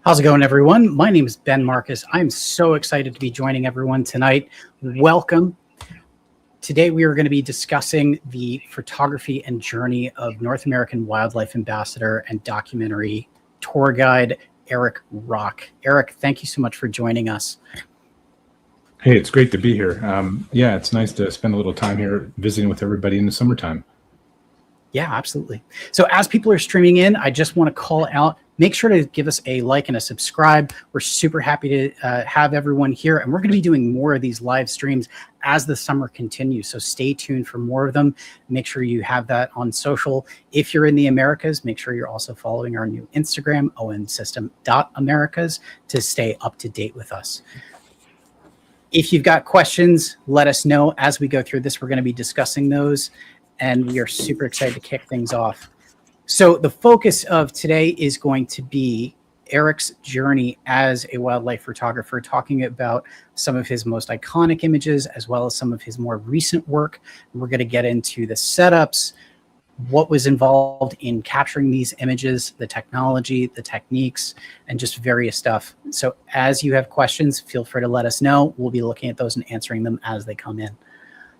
How's it going, everyone? My name is Ben Marcus. I'm so excited to be joining everyone tonight. Welcome. Today, we are going to be discussing the photography and journey of North American Wildlife Ambassador and documentary tour guide, Eric Rock. Eric, thank you so much for joining us. Hey, it's great to be here. Yeah, it's nice to spend a little time here visiting with everybody in the summertime. Yeah, absolutely. So as people are streaming in, I just want to call out, make sure to give us a like and a subscribe. We're super happy to have everyone here, and we're going to be doing more of these live streams as the summer continues. So stay tuned for more of them. Make sure you have that on social. If you're in the Americas, make sure you're also following our new Instagram, OMSYSTEM.Cameras, to stay up to date with us. If you've got questions, let us know as we go through this. We're going to be discussing those, and we are super excited to kick things off. So the focus of today is going to be Eric's journey as a wildlife photographer, talking about some of his most iconic images, as well as some of his more recent work. We're going to get into the setups, what was involved in capturing these images, the technology, the techniques, and just various stuff. So as you have questions, feel free to let us know. We'll be looking at those and answering them as they come in.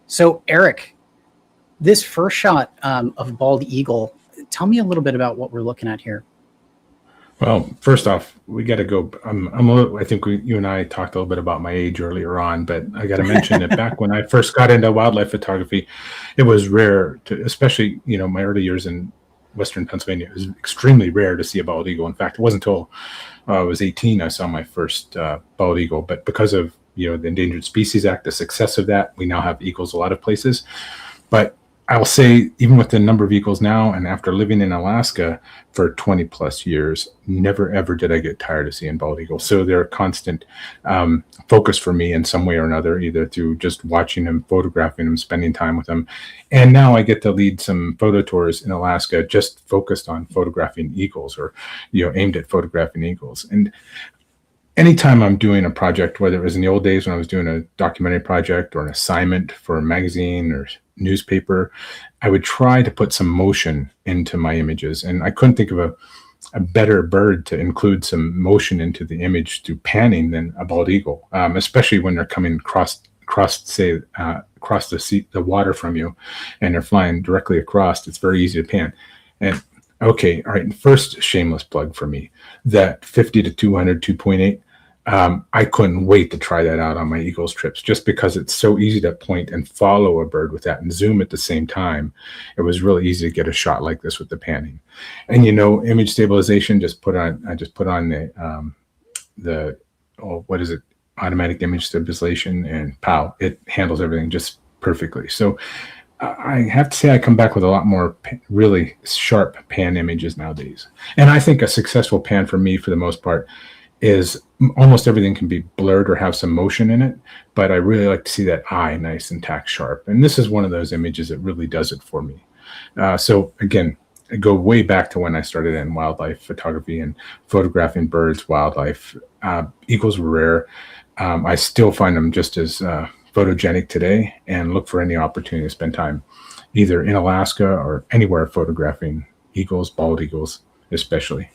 So Eric, this first shot of bald eagle, tell me a little bit about what we're looking at here. Well, first off, we got to go. I think you and I talked a little bit about my age earlier on, but I got to mention that back when I first got into wildlife photography, it was rare to, especially, my early years in Western Pennsylvania, it was extremely rare to see a bald eagle. In fact, it wasn't until I was 18 I saw my first bald eagle. But because of, the Endangered Species Act, the success of that, we now have eagles a lot of places. But I'll say, even with the number of eagles now, and after living in Alaska for 20 plus years, never ever did I get tired of seeing bald eagles. So they're a constant focus for me in some way or another, either through just watching them, photographing them, spending time with them. And now I get to lead some photo tours in Alaska just focused on photographing eagles, or aimed at photographing eagles. And anytime I'm doing a project, whether it was in the old days when I was doing a documentary project or an assignment for a magazine or newspaper, I would try to put some motion into my images. And I couldn't think of a better bird to include some motion into the image through panning than a bald eagle, especially when they're coming across the water from you and they're flying directly across. It's very easy to pan. And okay, all right, first shameless plug for me, that 50 to 200, 2.8, I couldn't wait to try that out on my Eagles trips, just because it's so easy to point and follow a bird with that and zoom at the same time. It was really easy to get a shot like this with the panning. And image stabilization, I just put on the automatic image stabilization, and pow, it handles everything just perfectly. So I have to say I come back with a lot more really sharp pan images nowadays. And I think a successful pan for me, for the most part, is almost everything can be blurred or have some motion in it, but I really like to see that eye nice and tack sharp. And this is one of those images that really does it for me. So again, I go way back to when I started in wildlife photography and photographing birds, wildlife. Eagles were rare. I still find them just as photogenic today, and look for any opportunity to spend time either in Alaska or anywhere photographing eagles, bald eagles especially.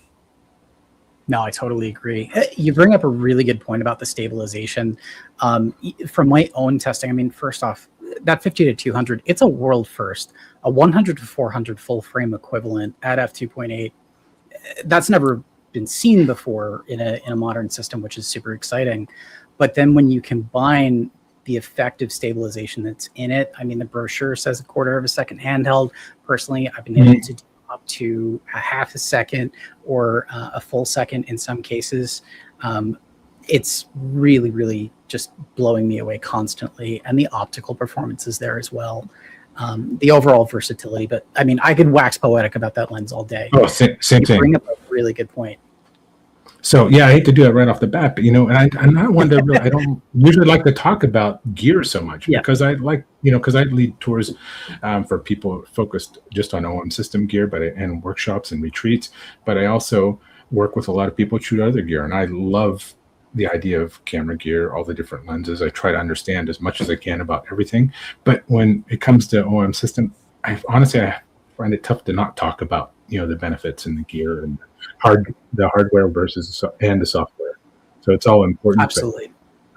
No, I totally agree. You bring up a really good point about the stabilization. From my own testing, first off, that 50 to 200, it's a world first. A 100 to 400 full frame equivalent at f2.8, that's never been seen before in a modern system, which is super exciting. But then when you combine the effective stabilization that's in it, the brochure says a quarter of a second handheld. Personally, I've been able to do up to a half a second or a full second in some cases. It's really, really just blowing me away constantly. And the optical performance is there as well. The overall versatility, but I could wax poetic about that lens all day. Oh, same thing. Bring up a really good point. So yeah, I hate to do that right off the bat, but and I'm not one to really, I don't usually like to talk about gear so much, because I like, because I lead tours for people focused just on OM system gear, and workshops and retreats, but I also work with a lot of people who shoot other gear, and I love the idea of camera gear, all the different lenses. I try to understand as much as I can about everything, but when it comes to OM system, I find it tough to not talk about the benefits and the gear and the hardware versus the software. So it's all important. Absolutely.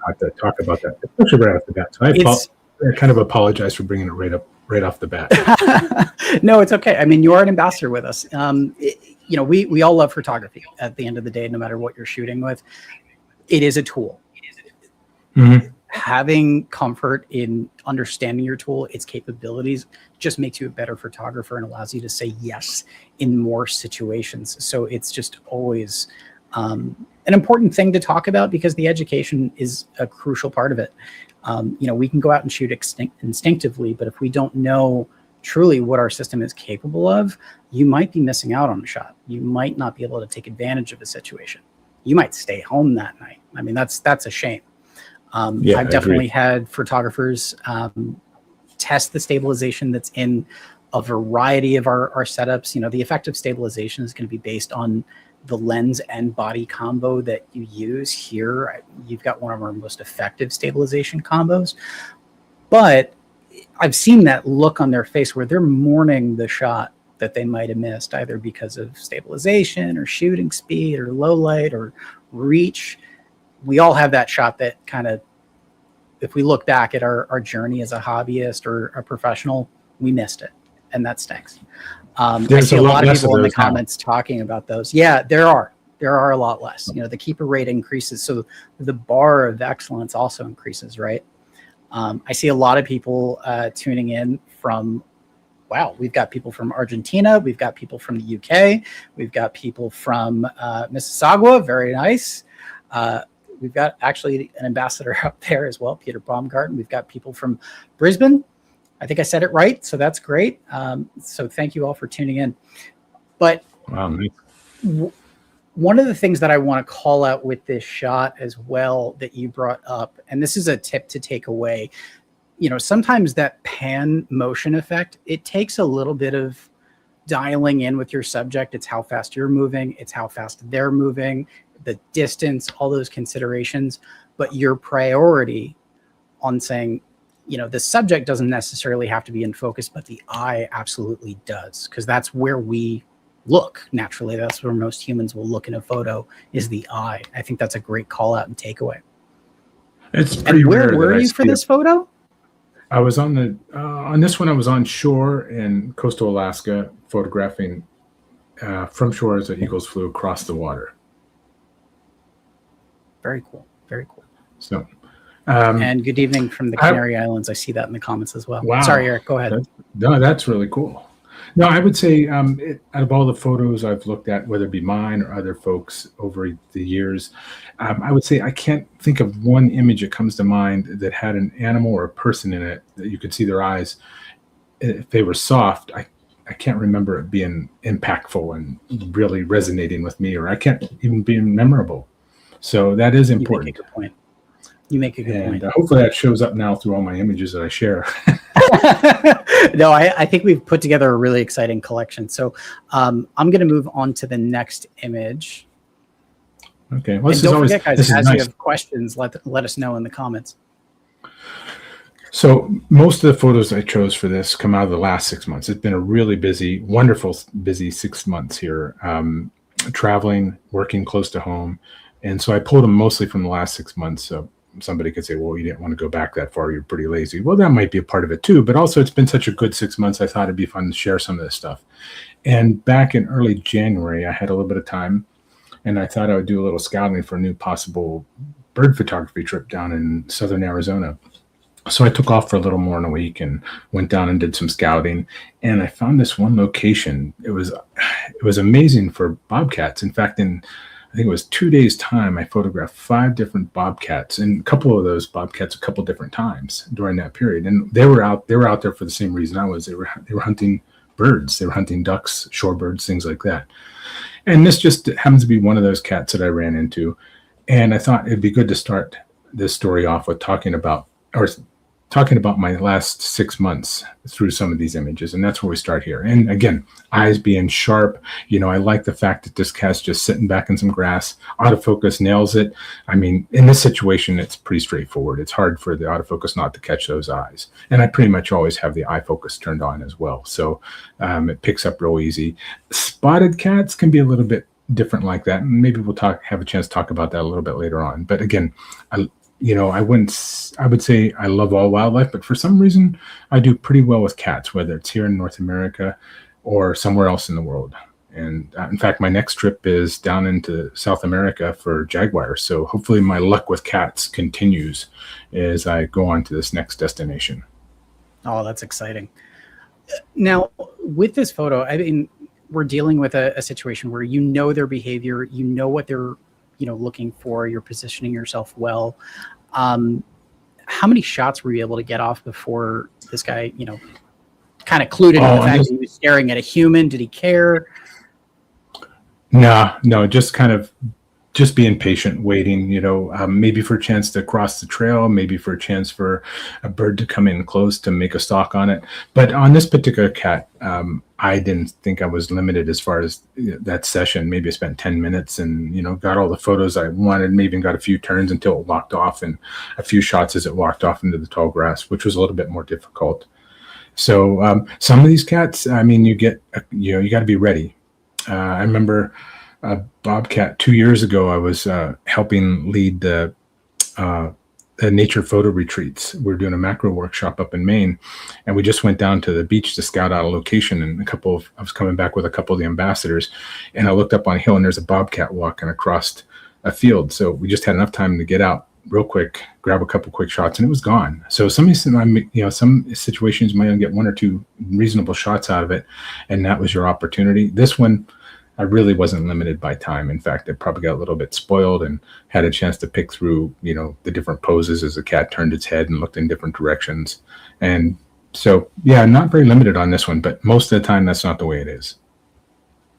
Not to talk about that, especially right off the bat. So I kind of apologize for bringing it right off the bat. No, it's okay. I mean, you are an ambassador with us. We all love photography at the end of the day, no matter what you're shooting with. It is a tool. Mm-hmm. Having comfort in understanding your tool, its capabilities, just makes you a better photographer and allows you to say yes in more situations. So it's just always an important thing to talk about, because the education is a crucial part of it. We can go out and shoot instinctively, but if we don't know truly what our system is capable of, you might be missing out on a shot. You might not be able to take advantage of a situation. You might stay home that night. I mean, that's a shame. I've definitely had photographers test the stabilization that's in a variety of our setups. The effective stabilization is going to be based on the lens and body combo that you use. Here, you've got one of our most effective stabilization combos. But I've seen that look on their face where they're mourning the shot that they might have missed, either because of stabilization or shooting speed or low light or reach. We all have that shot that kind of, if we look back at our journey as a hobbyist or a professional, we missed it. And that stinks. I see a lot of people in the comments talking about those. Yeah, there are a lot less. The keeper rate increases, so the bar of excellence also increases, right? I see a lot of people tuning in from, wow, we've got people from Argentina, we've got people from the UK, we've got people from Mississauga, very nice. We've got actually an ambassador up there as well, Peter Baumgarten. We've got people from Brisbane. I think I said it right, so that's great. So thank you all for tuning in. But one of the things that I want to call out with this shot as well that you brought up, and this is a tip to take away, sometimes that pan motion effect, it takes a little bit of dialing in with your subject. It's how fast you're moving, it's how fast they're moving, the distance, all those considerations. But your priority on saying, the subject doesn't necessarily have to be in focus, but the eye absolutely does, because that's where we look naturally. That's where most humans will look in a photo, is the eye. I think that's a great call out and takeaway. It's pretty rare. Where were you for this photo? I was on this one. I was on shore in coastal Alaska, photographing from shore as the eagles flew across the water. Very cool. Very cool. So, and good evening from the Canary Islands. I see that in the comments as well. Wow. Sorry, Eric, go ahead. That's really cool. No, I would say out of all the photos I've looked at, whether it be mine or other folks over the years, I would say I can't think of one image that comes to mind that had an animal or a person in it that you could see their eyes. If they were soft, I can't remember it being impactful and really resonating with me, or I can't even be memorable. So that is important. You make a good point. Hopefully that shows up now through all my images that I share. No, I think we've put together a really exciting collection. So I'm going to move on to the next image. Okay. Well, don't forget, guys, as you have questions, let us know in the comments. So most of the photos I chose for this come out of the last 6 months. It's been a really busy, wonderful, busy 6 months here, traveling, working close to home. And so I pulled them mostly from the last 6 months. So somebody could say, well, you didn't want to go back that far. You're pretty lazy. Well, that might be a part of it too. But also it's been such a good 6 months. I thought it'd be fun to share some of this stuff. And back in early January, I had a little bit of time and I thought I would do a little scouting for a new possible bird photography trip down in southern Arizona. So I took off for a little more than a week and went down and did some scouting. And I found this one location. It was amazing for bobcats. In fact, I think it was 2 days' time, I photographed 5 different bobcats, and a couple of those bobcats a couple different times during that period. And they were out there for the same reason I was. They were hunting birds. They were hunting ducks, shorebirds, things like that. And this just happens to be one of those cats that I ran into. And I thought it'd be good to start this story off with talking talking about my last 6 months through some of these images, and that's where we start here. And again, eyes being sharp. I like the fact that this cat's just sitting back in some grass. Autofocus nails it. I mean, in this situation, it's pretty straightforward. It's hard for the autofocus not to catch those eyes. And I pretty much always have the eye focus turned on as well. So it picks up real easy. Spotted cats can be a little bit different like that. And maybe we'll have a chance to talk about that a little bit later on. But again, I would say I love all wildlife, but for some reason I do pretty well with cats, whether it's here in North America or somewhere else in the world. And in fact, my next trip is down into South America for jaguars. So hopefully my luck with cats continues as I go on to this next destination. Oh, that's exciting. Now, with this photo, I mean, we're dealing with a situation where their behavior, what they're looking for, you're positioning yourself well. How many shots were you able to get off before this guy, kind of clued into the fact that he was staring at a human? Did he care? No, just being patient, waiting, maybe for a chance to cross the trail, maybe for a chance for a bird to come in close to make a stalk on it. But on this particular cat, I didn't think I was limited as far as that session. Maybe I spent 10 minutes and, got all the photos I wanted, maybe even got a few turns until it walked off and a few shots as it walked off into the tall grass, which was a little bit more difficult. So some of these cats, I mean, you got to be ready. I remember Bobcat 2 years ago. I was helping lead the nature photo retreats. We were doing a macro workshop up in Maine, and we just went down to the beach to scout out a location. And I was coming back with a couple of the ambassadors, and I looked up on a hill, and there's a bobcat walking across a field. So we just had enough time to get out real quick, grab a couple quick shots, and it was gone. So some situations you might only get one or two reasonable shots out of it, and that was your opportunity. This one, I really wasn't limited by time. In fact, I probably got a little bit spoiled and had a chance to pick through, the different poses as the cat turned its head and looked in different directions. And so, yeah, not very limited on this one, but most of the time, that's not the way it is.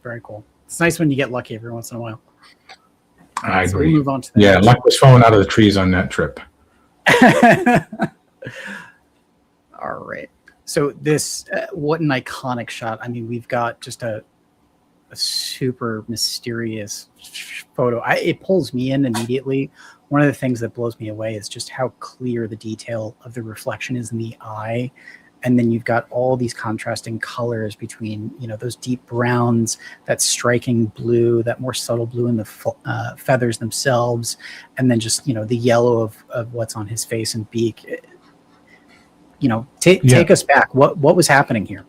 Very cool. It's nice when you get lucky every once in a while. I agree. So we'll move on to the next. Luck was falling out of the trees on that trip. All right. So this, what an iconic shot. I mean, we've got just a super mysterious photo. It pulls me in immediately. One of the things that blows me away is just how clear the detail of the reflection is in the eye. And then you've got all these contrasting colors between, those deep browns, that striking blue, that more subtle blue in the feathers themselves, and then just, the yellow of what's on his face and beak. Take us back. What was happening here?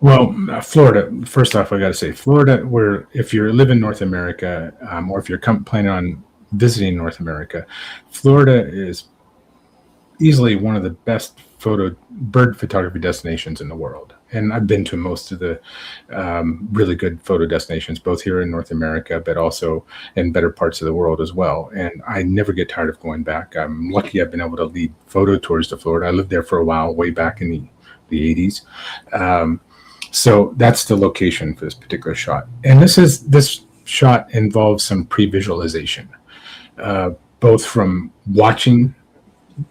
Well, Florida, first off, I got to say, Florida, where if you live in North America, or if you're planning on visiting North America, Florida is easily one of the best bird photography destinations in the world. And I've been to most of the really good photo destinations, both here in North America, but also in better parts of the world as well. And I never get tired of going back. I'm lucky I've been able to lead photo tours to Florida. I lived there for a while, way back in the 80s. So that's the location for this particular shot. And this shot involves some pre-visualization, both from watching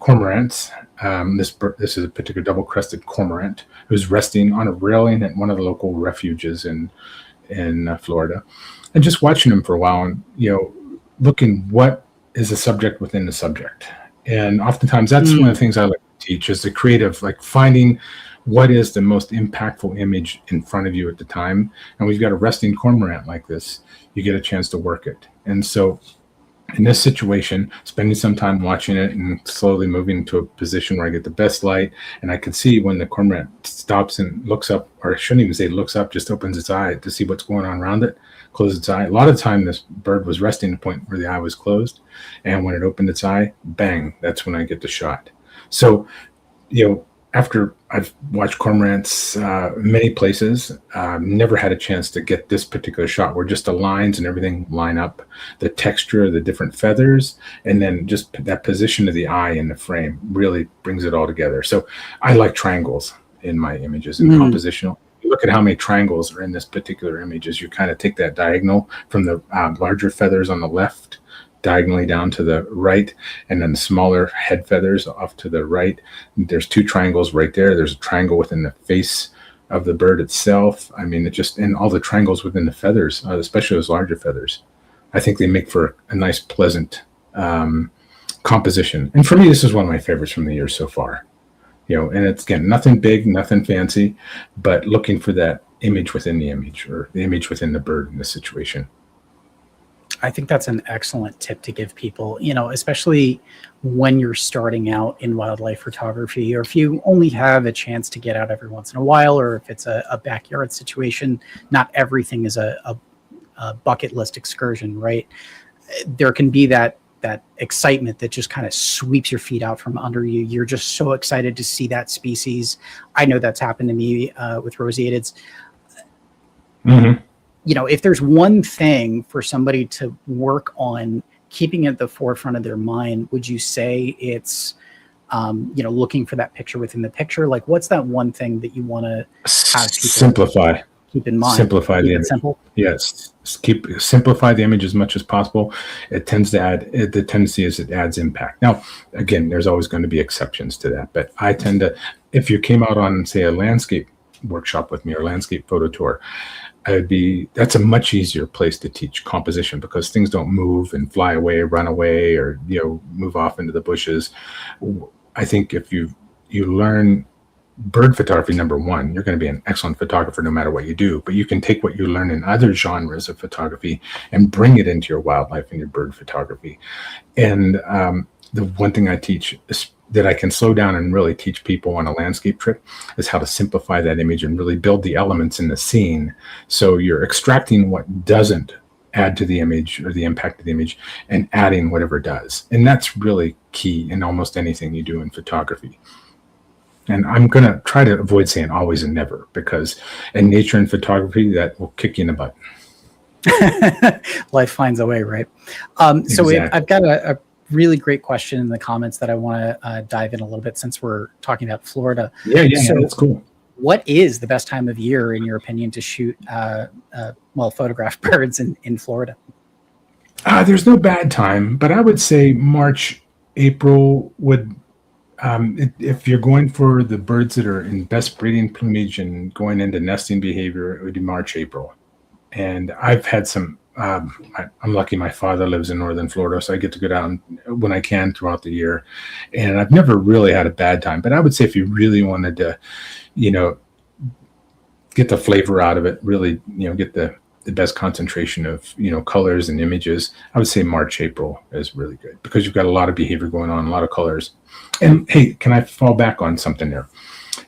cormorants. This is a particular double-crested cormorant who's resting on a railing at one of the local refuges in Florida, and just watching him for a while, and looking what is the subject within the subject. And oftentimes that's one of the things I like to teach is the creative, like finding what is the most impactful image in front of you at the time. And we've got a resting cormorant like this, you get a chance to work it. And so in this situation, spending some time watching it and slowly moving to a position where I get the best light, and I can see when the cormorant stops and looks up, or I shouldn't even say looks up, just opens its eye to see what's going on around it, closes its eye. A lot of the time this bird was resting at the point where the eye was closed, and when it opened its eye, bang, that's when I get the shot. So, after I've watched cormorants many places, never had a chance to get this particular shot where just the lines and everything line up, the texture, the different feathers, and then just that position of the eye in the frame really brings it all together. So I like triangles in my images and compositional. You look at how many triangles are in this particular image as you kind of take that diagonal from the larger feathers on the left diagonally down to the right, and then smaller head feathers off to the right. There's 2 triangles right there. There's a triangle within the face of the bird itself. I mean, and all the triangles within the feathers, especially those larger feathers. I think they make for a nice, pleasant composition. And for me, this is one of my favorites from the year so far. And it's, again, nothing big, nothing fancy, but looking for that image within the image, or the image within the bird in this situation. I think that's an excellent tip to give people, especially when you're starting out in wildlife photography, or if you only have a chance to get out every once in a while, or if it's a backyard situation. Not everything is a bucket list excursion, right? There can be that excitement that just kind of sweeps your feet out from under you. You're just so excited to see that species. I know that's happened to me with roseateds. Mm-hmm. If there's one thing for somebody to work on keeping at the forefront of their mind, would you say it's, looking for that picture within the picture? Like, what's that one thing that you want to have people keep in mind? Simplify the image. Simple. Yes. Simplify the image as much as possible. It tends to add, the tendency is it adds impact. Now, again, there's always going to be exceptions to that, but I tend to, if you came out on, say, a landscape workshop with me or landscape photo tour, that's a much easier place to teach composition, because things don't move and fly away, run away, or move off into the bushes. I think if you learn bird photography, number one, you're going to be an excellent photographer no matter what you do. But you can take what you learn in other genres of photography and bring it into your wildlife and your bird photography. And the one thing I teach is that I can slow down and really teach people on a landscape trip is how to simplify that image and really build the elements in the scene. So you're extracting what doesn't add to the image or the impact of the image and adding whatever does. And that's really key in almost anything you do in photography. And I'm going to try to avoid saying always and never, because in nature and photography, that will kick you in the butt. Life finds a way, right? So Exactly. I've got a really great question in the comments that I want to dive in a little bit, since we're talking about Florida. Yeah, So that's cool. what is the best time of year, in your opinion, to shoot, photograph birds in Florida? There's no bad time, but I would say March, April would, if you're going for the birds that are in best breeding plumage and going into nesting behavior, it would be March, April. And I've had some, I'm lucky my father lives in northern Florida, so I get to go down when I can throughout the year. And I've never really had a bad time. But I would say if you really wanted to, get the flavor out of it, really, get the best concentration of, colors and images, I would say March, April is really good, because you've got a lot of behavior going on, a lot of colors. And hey, can I fall back on something there?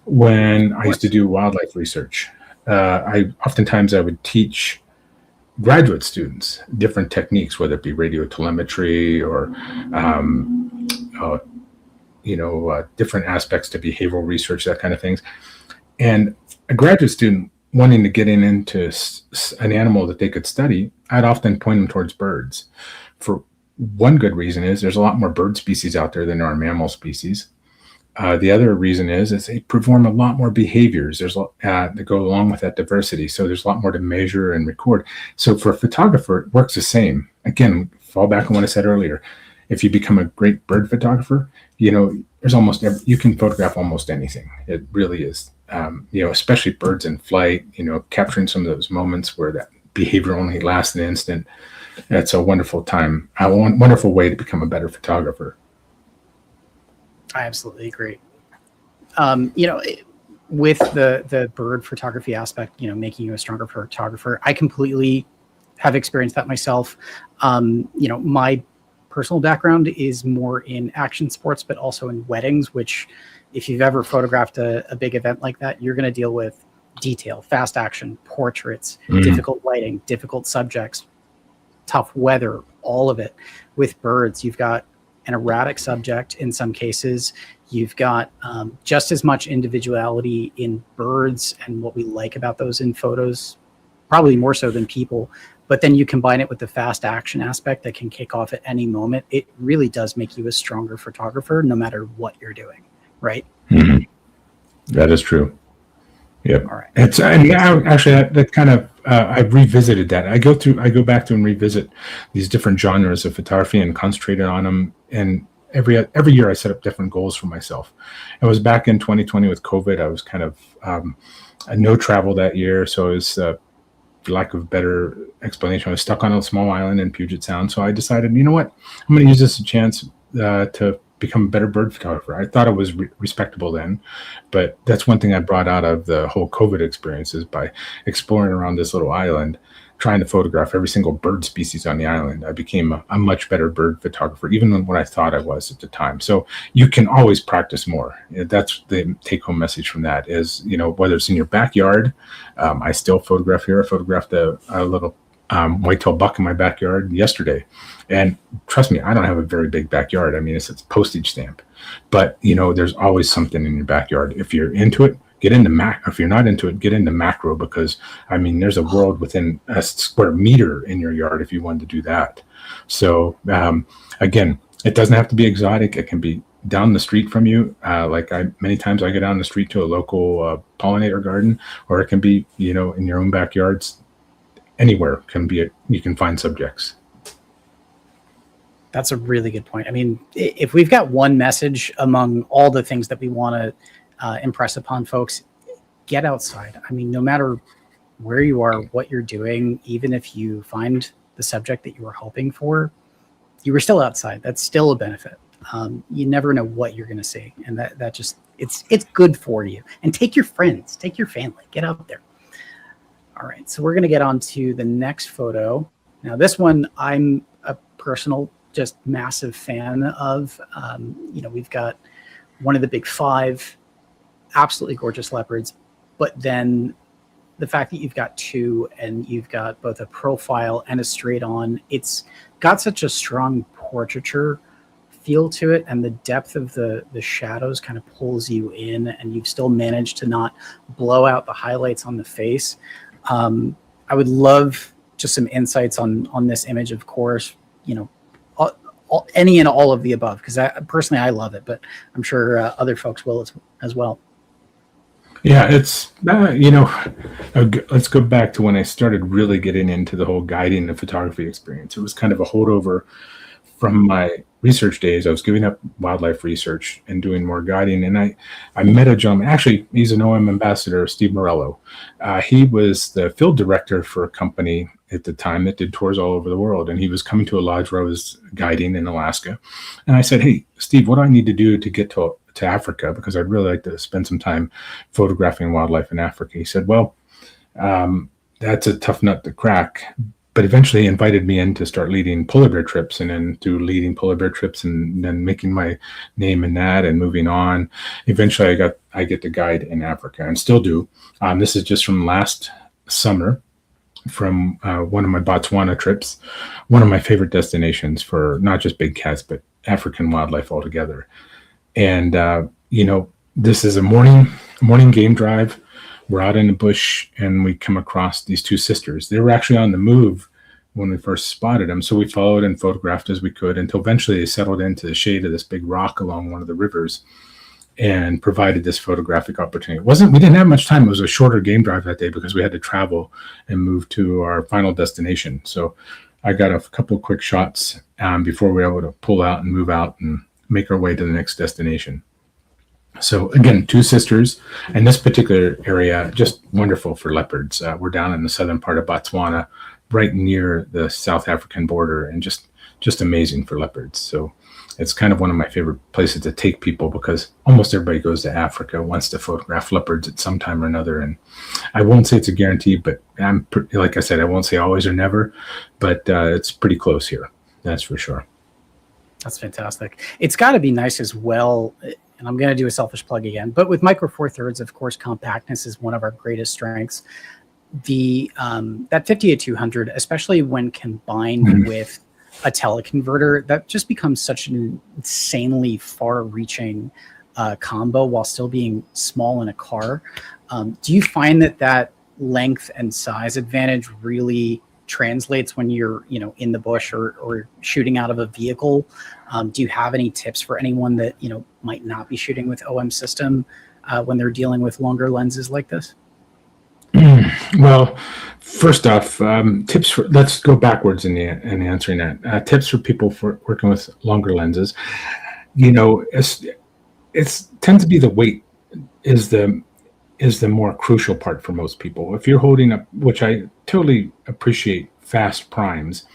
When I used to do wildlife research, I would teach graduate students different techniques, whether it be radio telemetry or different aspects to behavioral research, that kind of things. And a graduate student wanting to get into an animal that they could study, I'd often point them towards birds. For one good reason is there's a lot more bird species out there than there are mammal species. The other reason is they perform a lot more behaviors that go along with that diversity. So there's a lot more to measure and record. So for a photographer, it works the same. Again, fall back on what I said earlier. If you become a great bird photographer, there's you can photograph almost anything. It really is, especially birds in flight, capturing some of those moments where that behavior only lasts an instant. That's a wonderful time, a wonderful way to become a better photographer. I absolutely agree. With the bird photography aspect, making you a stronger photographer, I completely have experienced that myself. My personal background is more in action sports, but also in weddings, which if you've ever photographed a big event like that, you're going to deal with detail, fast action, portraits, difficult lighting, difficult subjects, tough weather, all of it. With birds, you've got an erratic subject in some cases. You've got just as much individuality in birds and what we like about those in photos, probably more so than people. But then you combine it with the fast action aspect that can kick off at any moment. It really does make you a stronger photographer, no matter what you're doing, right? Mm-hmm. That is true. Yep. All right. Actually, that kind of I've revisited that. I go back to and revisit these different genres of photography and concentrated on them. And every year I set up different goals for myself. It was back in 2020 with COVID. I was kind of no travel that year, so it was for lack of a better explanation, I was stuck on a small island in Puget Sound. So I decided, you know what, I'm going to use this as a chance to become a better bird photographer. I thought it was respectable then, but that's one thing I brought out of the whole COVID experience is by exploring around this little island, trying to photograph every single bird species on the island. I became a much better bird photographer, even than what I thought I was at the time. So you can always practice more. That's the take-home message from that is, whether it's in your backyard, I still photograph here. I photographed a little white-tailed buck in my backyard yesterday. And trust me, I don't have a very big backyard. I mean, it's a postage stamp. But, there's always something in your backyard. If you're into it, get into if you're not into it, get into macro, because I mean, there's a world within a square meter in your yard if you wanted to do that. So again, it doesn't have to be exotic. It can be down the street from you. Many times I go down the street to a local pollinator garden, or it can be, in your own backyards. Anywhere you can find subjects. That's a really good point. I mean, if we've got one message among all the things that we want to impress upon folks, get outside. I mean, no matter where you are, what you're doing, even if you find the subject that you were hoping for, you were still outside. That's still a benefit. You never know what you're going to see, and that just it's good for you. And take your friends, take your family, get out there. All right, so we're going to get on to the next photo. Now, this one I'm a personal, just massive fan of. We've got one of the big five, absolutely gorgeous leopards, but then the fact that you've got two and you've got both a profile and a straight on, it's got such a strong portraiture feel to it, and the depth of the shadows kind of pulls you in, and you've still managed to not blow out the highlights on the face. I would love just some insights on this image, of course, any and all of the above, because personally I love it, but I'm sure other folks will as well. Yeah, it's, let's go back to when I started really getting into the whole guiding and photography experience. It was kind of a holdover from my research days. I was giving up wildlife research and doing more guiding. And I met a gentleman, actually, he's an OM ambassador, Steve Morello. He was the field director for a company at the time that did tours all over the world. And he was coming to a lodge where I was guiding in Alaska. And I said, hey, Steve, what do I need to do to get to Africa? Because I'd really like to spend some time photographing wildlife in Africa. He said, well, that's a tough nut to crack. But eventually he invited me in to start leading polar bear trips, and then through leading polar bear trips and then making my name in that and moving on, eventually I get to guide in Africa and still do. This is just from last summer from one of my Botswana trips, one of my favorite destinations for not just big cats, but African wildlife altogether. And, this is a morning game drive. We're out in the bush and we come across these two sisters. They were actually on the move when we first spotted them. So we followed and photographed as we could until eventually they settled into the shade of this big rock along one of the rivers and provided this photographic opportunity. We didn't have much time. It was a shorter game drive that day because we had to travel and move to our final destination. So I got a couple of quick shots before we were able to pull out and move out and make our way to the next destination. So again, two sisters, and this particular area, just wonderful for leopards. We're down in the southern part of Botswana, right near the South African border, and just amazing for leopards. So it's kind of one of my favorite places to take people, because almost everybody goes to Africa, wants to photograph leopards at some time or another. And I won't say it's a guarantee, but like I said, I won't say always or never, but it's pretty close here. That's for sure. That's fantastic. It's got to be nice as well. And I'm going to do a selfish plug again, but with Micro Four Thirds, of course, compactness is one of our greatest strengths. That 50-200, especially when combined with a teleconverter, that just becomes such an insanely far-reaching combo while still being small in a car. Do you find that length and size advantage really translates when you're in the bush or shooting out of a vehicle? Do you have any tips for anyone that might not be shooting with OM System when they're dealing with longer lenses like this? Well, first off, tips for, let's go backwards in answering that. Tips for people for working with longer lenses. You know, it's tends to be the weight is the more crucial part for most people. If you're holding up, which I totally appreciate, fast primes,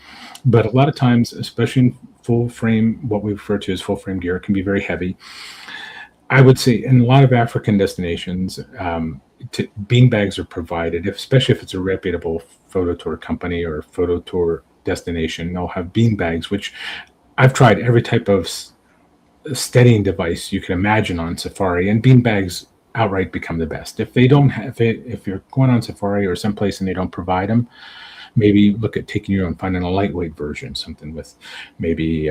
but a lot of times, especially in full frame, what we refer to as full frame gear, can be very heavy. I would say in a lot of African destinations, bean bags are provided, especially if it's a reputable photo tour company or photo tour destination. They'll have bean bags, which I've tried every type of steadying device you can imagine on safari, and bean bags outright become the best. If they don't have it, if you're going on safari or someplace and they don't provide them, maybe look at taking your own, finding a lightweight version, something with maybe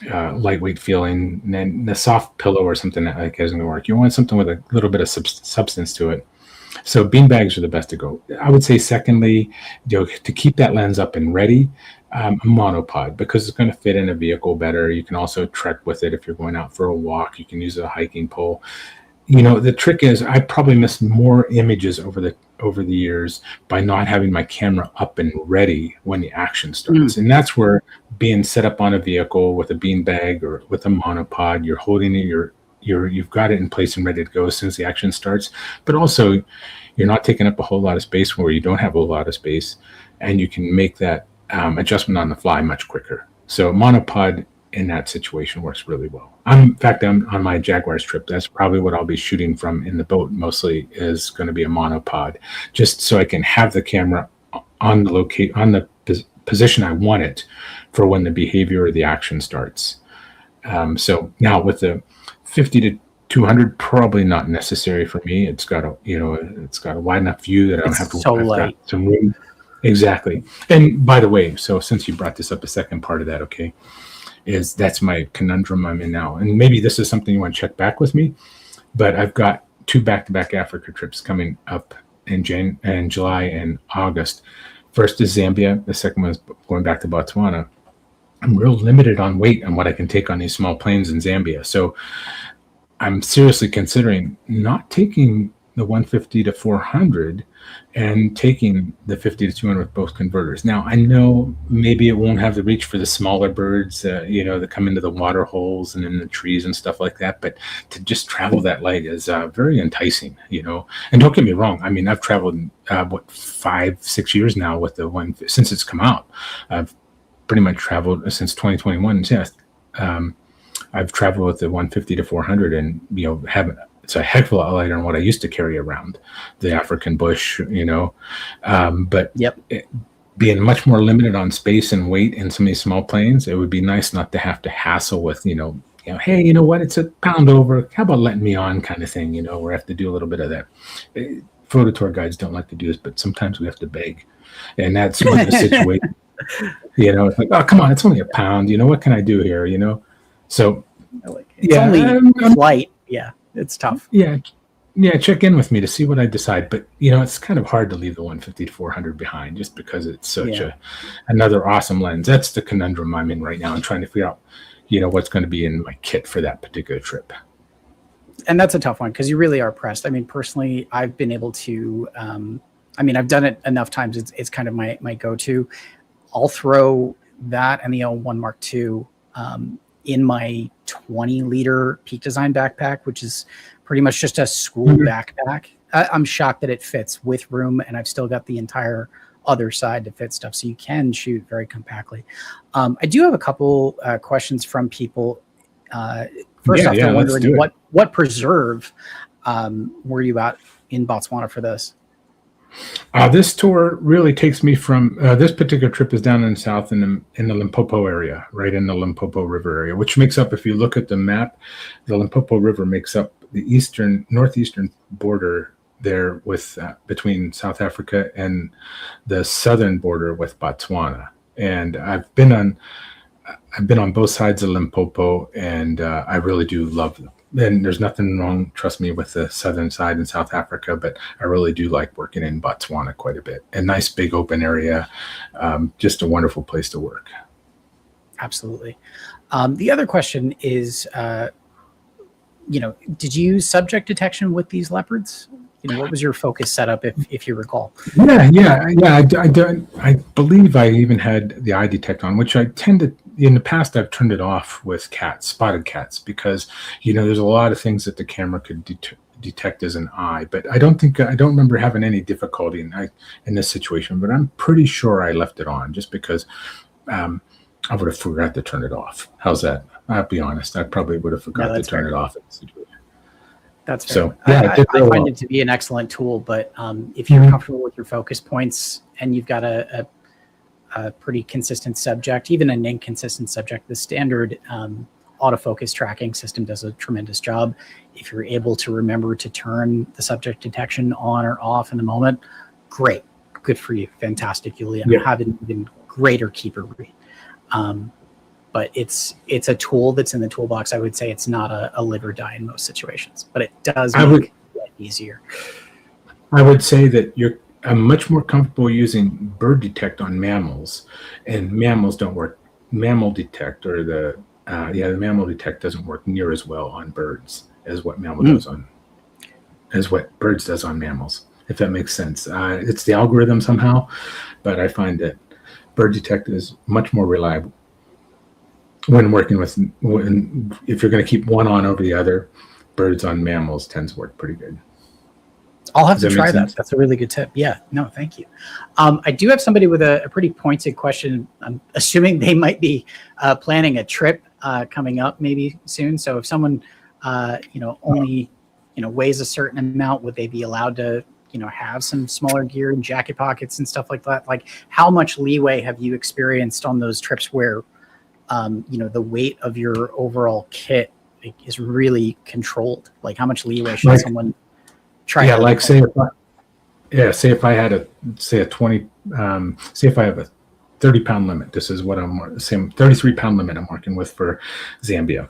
lightweight feeling, and then the soft pillow or something that like isn't going to work. You want something with a little bit of substance to it. So bean bags are the best to go. I would say secondly, to keep that lens up and ready, a monopod, because it's going to fit in a vehicle better. You can also trek with it if you're going out for a walk. You can use a hiking pole. You know, the trick is I probably missed more images over the years by not having my camera up and ready when the action starts. And that's where being set up on a vehicle with a bean bag or with a monopod, you're holding it, you've got it in place and ready to go as soon as the action starts. But also you're not taking up a whole lot of space where you don't have a lot of space, and you can make that adjustment on the fly much quicker. So monopod in that situation works really well. In fact, I'm on my Jaguars trip. That's probably what I'll be shooting from in the boat. Mostly is going to be a monopod, just so I can have the camera on the position I want it for when the behavior or the action starts. So now with the 50 to 200, probably not necessary for me. It's got a wide enough view that I don't have to. So light. Got some room. Exactly. And by the way, so since you brought this up, the second part of that, okay, that's my conundrum I'm in now. And maybe this is something you want to check back with me, but I've got 2 back-to-back Africa trips coming up in July and August. First is Zambia. The second one is going back to Botswana. I'm real limited on weight on what I can take on these small planes in Zambia. So I'm seriously considering not taking the 150 to 400 and taking the 50 to 200 with both converters. Now, I know maybe it won't have the reach for the smaller birds, that come into the water holes and in the trees and stuff like that. But to just travel that light is very enticing, And don't get me wrong. I mean, I've traveled, 5-6 years now with the one since it's come out. I've pretty much traveled since 2021. Yes. I've traveled with the 150 to 400 and, it's a heck of a lot lighter than what I used to carry around the African bush, but yep. Being much more limited on space and weight in some of these small planes, it would be nice not to have to hassle with, hey, you know what, it's a pound over. How about letting me on kind of thing, where I have to do a little bit of that. Photo tour guides don't like to do this, but sometimes we have to beg. And that's one of the situation, it's like, oh, come on, it's only a pound. What can I do here, So, it's only light. Yeah. It's tough. Yeah. Check in with me to see what I decide. But, it's kind of hard to leave the 150 to 400 behind just because it's such another awesome lens. That's the conundrum I'm in right now. I'm trying to figure out, what's going to be in my kit for that particular trip. And that's a tough one because you really are pressed. I mean, personally, I've been able to, I've done it enough times. It's kind of my go-to. I'll throw that and the L1 Mark II in my 20-liter Peak Design backpack, which is pretty much just a school backpack. I'm shocked that it fits with room, and I've still got the entire other side to fit stuff, so you can shoot very compactly. I do have a couple questions from people. First off, I'm wondering what preserve were you at in Botswana for this? This tour really takes me from this particular trip is down in the south in the Limpopo area, right in the Limpopo River area, which makes up, if you look at the map, the Limpopo River makes up the northeastern border there with between South Africa and the southern border with Botswana. And I've been on both sides of Limpopo, and I really do love them. And there's nothing wrong, trust me, with the southern side in South Africa, but I really do like working in Botswana quite a bit. A nice big open area, just a wonderful place to work. Absolutely. The other question is, did you use subject detection with these leopards? what was your focus setup, if you recall? I believe I even had the eye detect on, which I tend to, in the past, I've turned it off with cats, spotted cats, because, there's a lot of things that the camera could detect as an eye, but I don't remember having any difficulty in this situation, but I'm pretty sure I left it on just because I would have forgot to turn it off. How's that? I'll be honest. I probably would have forgot to turn it off in the situation. That's fair. So yeah, I find it to be an excellent tool, but if you're comfortable with your focus points and you've got a pretty consistent subject, even an inconsistent subject, the standard autofocus tracking system does a tremendous job. If you're able to remember to turn the subject detection on or off in the moment, great, good for you, fantastic. You'll have an even greater keeper read. But it's a tool that's in the toolbox. I would say it's not a live or die in most situations, but it does make it easier. I would say that I'm much more comfortable using bird detect on mammals, and mammals don't work. Mammal detect, or the mammal detect doesn't work near as well on birds as what what birds does on mammals, if that makes sense. It's the algorithm somehow, but I find that bird detect is much more reliable when working with, if you're going to keep one on over the other. Birds on mammals tends to work pretty good. I'll have to try that. That's a really good tip. Yeah, no, thank you. I do have somebody with a pretty pointed question. I'm assuming they might be planning a trip coming up maybe soon. So if someone, only, weighs a certain amount, would they be allowed to, have some smaller gear and jacket pockets and stuff like that? Like, how much leeway have you experienced on those trips where, the weight of your overall kit is really controlled? Like, how much leeway should someone try? Yeah, like say if I had a 20, say if I have a 30-pound limit. This is what I'm 33-pound limit I'm working with for Zambia.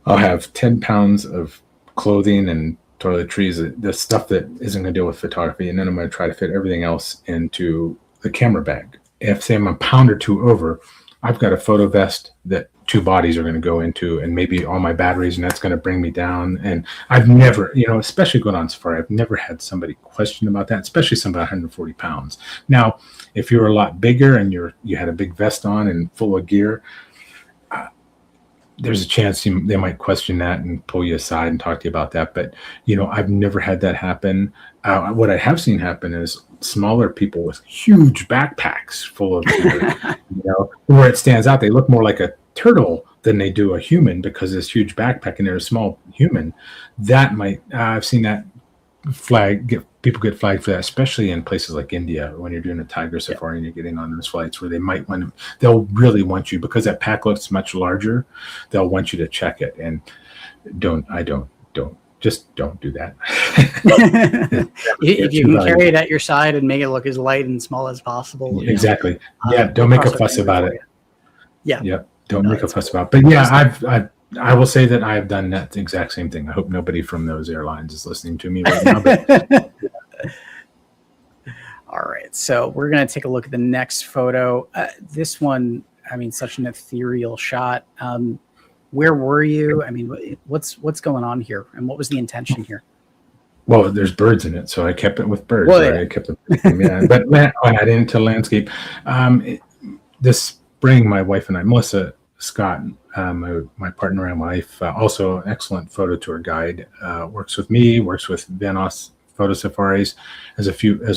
I'll have 10 pounds of clothing and toiletries, the stuff that isn't going to deal with photography, and then I'm going to try to fit everything else into the camera bag. If, say, I'm a pound or two over, I've got a photo vest that 2 bodies are going to go into, and maybe all my batteries, and that's going to bring me down. And I've never, especially going on safari, I've never had somebody question about that, especially somebody 140 pounds. Now, if you're a lot bigger and you had a big vest on and full of gear, there's a chance they might question that and pull you aside and talk to you about that. But, I've never had that happen. What I have seen happen is smaller people with huge backpacks full of gear, where it stands out. They look more like a turtle than they do a human because this huge backpack and they're a small human. That might, I've seen that people get flagged for that, especially in places like India when you're doing a tiger safari and you're getting on those flights where they'll really want you, because that pack looks much larger, they'll want you to check it. And don't do that. If you can carry it at your side and make it look as light and small as possible. Exactly. Don't make a fuss about it. Yeah. Don't make a fuss about it. But yeah, I will say that I have done that exact same thing. I hope nobody from those airlines is listening to me right now. But, All right, so we're going to take a look at the next photo. This one, such an ethereal shot. Where were you? What's going on here, and what was the intention here? Well, there's birds in it, so I kept it with birds. Well, right? I kept it, but I did into landscape. This spring, my wife and I, Melissa Scott, my partner and wife, also an excellent photo tour guide, works with me, works with Vanos Photo Safaris, as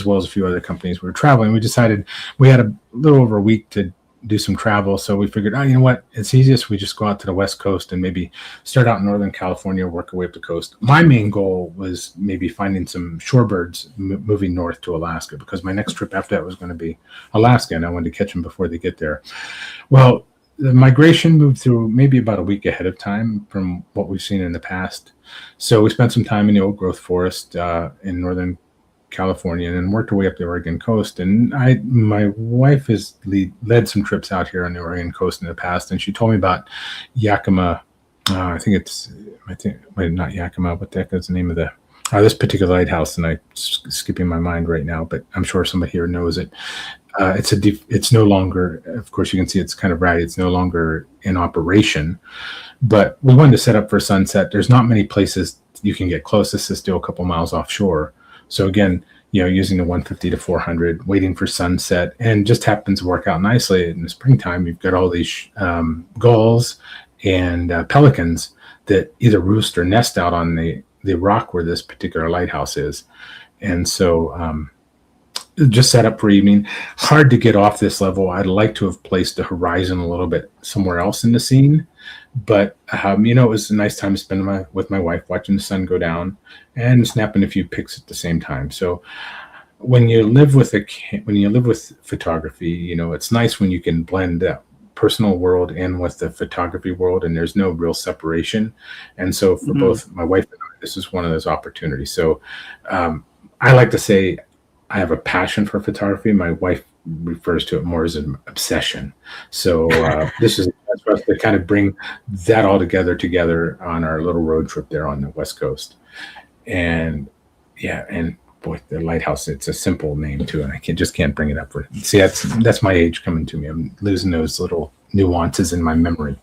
well as a few other companies. We were traveling. We decided we had a little over a week to do some travel, so we figured, you know what, it's easiest we just go out to the West Coast and maybe start out in Northern California, work our way up the coast. My main goal was maybe finding some shorebirds moving north to Alaska, because my next trip after that was going to be Alaska, and I wanted to catch them before they get there. Well, the migration moved through maybe about a week ahead of time from what we've seen in the past. So we spent some time in the old growth forest in Northern California, and then worked our way up the Oregon coast. And my wife has led some trips out here on the Oregon coast in the past, and she told me about Yakima. I think not Yakima. What the heck is the name of this particular lighthouse? And I'm skipping my mind right now, but I'm sure somebody here knows it. It's no longer, of course, you can see it's kind of ratty. It's no longer in operation, but we wanted to set up for sunset. There's not many places you can get close. This is still a couple miles offshore. So again, using the 150 to 400, waiting for sunset, and just happens to work out nicely. In the springtime, you've got all these gulls and pelicans that either roost or nest out on the rock where this particular lighthouse is. And so just set up for evening. Hard to get off this level. I'd like to have placed the horizon a little bit somewhere else in the scene. But, it was a nice time to spend with my wife, watching the sun go down and snapping a few pics at the same time. So when you live with photography, it's nice when you can blend that personal world in with the photography world, and there's no real separation. And so for both my wife and I, this is one of those opportunities. So I like to say I have a passion for photography. My wife refers to it more as an obsession. So this is for us to kind of bring that all together on our little road trip there on the West Coast. And boy, the Lighthouse, it's a simple name too, and I just can't bring it up. See, that's my age coming to me. I'm losing those little nuances in my memory.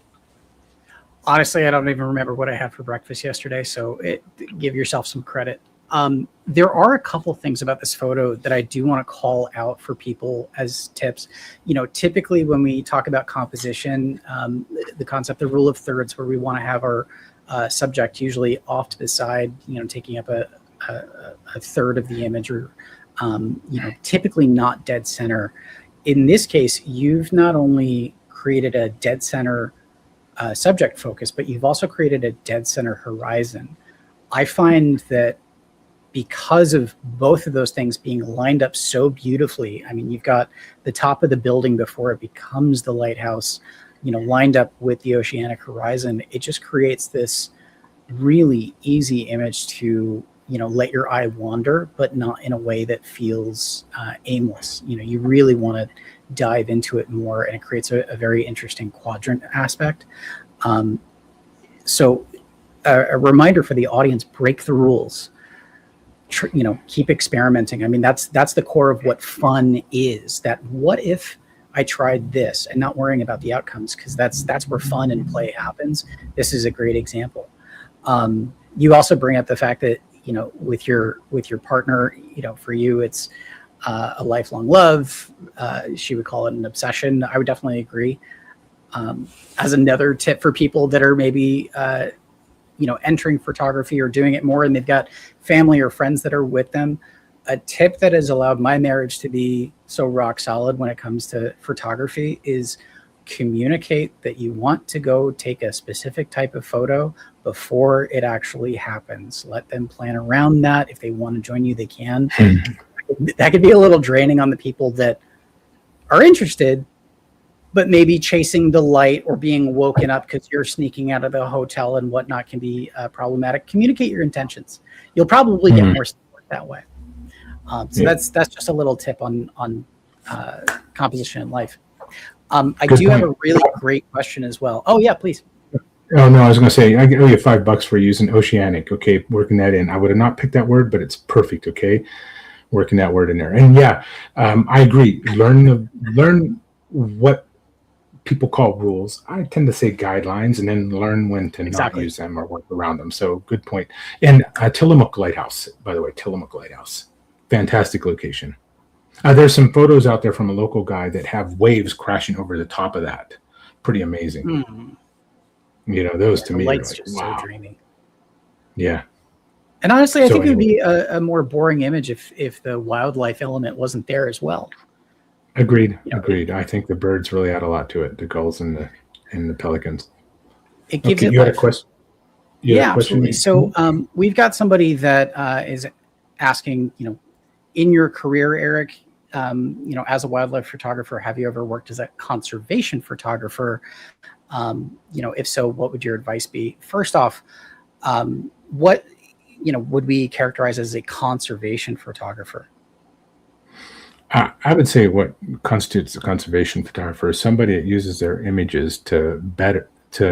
Honestly, I don't even remember what I had for breakfast yesterday, so give yourself some credit. There are a couple things about this photo that I do want to call out for people as tips. Typically when we talk about composition, the concept, the rule of thirds, where we want to have our subject usually off to the side, taking up a third of the image, or typically not dead center. In this case, you've not only created a dead center subject focus, but you've also created a dead center horizon. I find that because of both of those things being lined up so beautifully, you've got the top of the building before it becomes the lighthouse, lined up with the oceanic horizon. It just creates this really easy image to, let your eye wander, but not in a way that feels aimless. You really want to dive into it more, and it creates a very interesting quadrant aspect. So a reminder for the audience: break the rules. Keep experimenting. That's the core of what fun is. That what if I tried this, and not worrying about the outcomes, because that's where fun and play happens. This is a great example. You also bring up the fact that with your partner, for you it's a lifelong love. She would call it an obsession. I would definitely agree. As another tip for people that are maybe entering photography or doing it more, and they've got family or friends that are with them, a tip that has allowed my marriage to be so rock solid when it comes to photography is communicate that you want to go take a specific type of photo before it actually happens. Let them plan around that. If they want to join you, they can. That could be a little draining on the people that are interested, but maybe chasing the light or being woken up because you're sneaking out of the hotel and whatnot can be problematic. Communicate your intentions. You'll probably get more support that way. That's just a little tip on composition in life. I do have a really great question as well. Oh yeah, please. Oh no, I was going to say I owe you $5 for using oceanic. Okay, working that in. I would have not picked that word, but it's perfect. Okay, working that word in there. And I agree. Learn what people call rules. I tend to say guidelines, and then learn when to not use them or work around them. So good point. And Tillamook Lighthouse, by the way, Tillamook Lighthouse, fantastic location. There's some photos out there from a local guy that have waves crashing over the top of that. Pretty amazing. Those to me are like, just wow. So dreamy. Yeah. And honestly, I think it would be a more boring image if the wildlife element wasn't there as well. Agreed. I think the birds really add a lot to it. The gulls and the pelicans. It gives it you life. Had a question? Absolutely. So we've got somebody that is asking, in your career, Eric, as a wildlife photographer, have you ever worked as a conservation photographer? If so, what would your advice be? First off, what would we characterize as a conservation photographer? I would say what constitutes a conservation photographer is somebody that uses their images to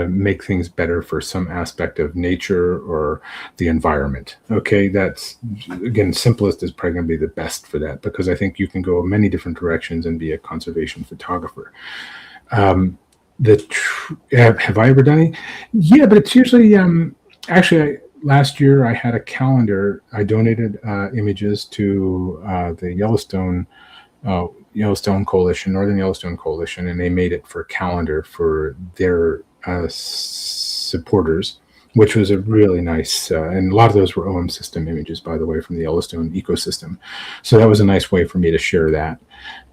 make things better for some aspect of nature or the environment. Okay, that's, again, simplest is probably going to be the best for that, because I think you can go many different directions and be a conservation photographer. Have I ever done it? Yeah, but it's usually actually last year I had a calendar. I donated images to the Yellowstone Coalition, Northern Yellowstone Coalition, and they made it for a calendar for their supporters, which was a really nice, and a lot of those were OM system images, by the way, from the Yellowstone ecosystem. So that was a nice way for me to share that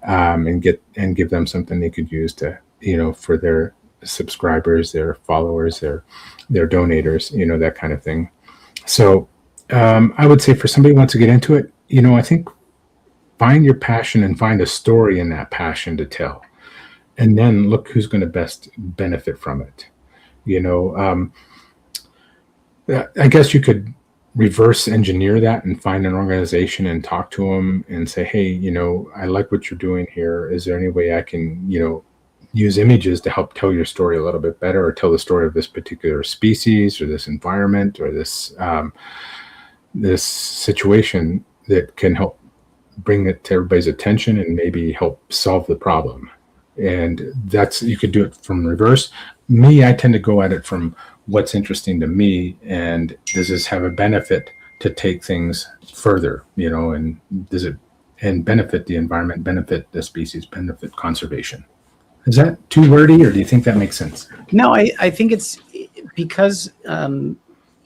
and give them something they could use to, for their subscribers, their followers, their donators, that kind of thing. So I would say for somebody who wants to get into it, I think find your passion and find a story in that passion to tell, and then look who's going to best benefit from it. I guess you could reverse engineer that and find an organization and talk to them and say, hey, I like what you're doing here. Is there any way I can, use images to help tell your story a little bit better, or tell the story of this particular species or this environment or this this situation that can help bring it to everybody's attention and maybe help solve the problem. And you could do it from reverse. Me, I tend to go at it from what's interesting to me, and does this have a benefit to take things further, and does it benefit the environment, benefit the species, benefit conservation? Is that too wordy, or do you think that makes sense? No, I think it's because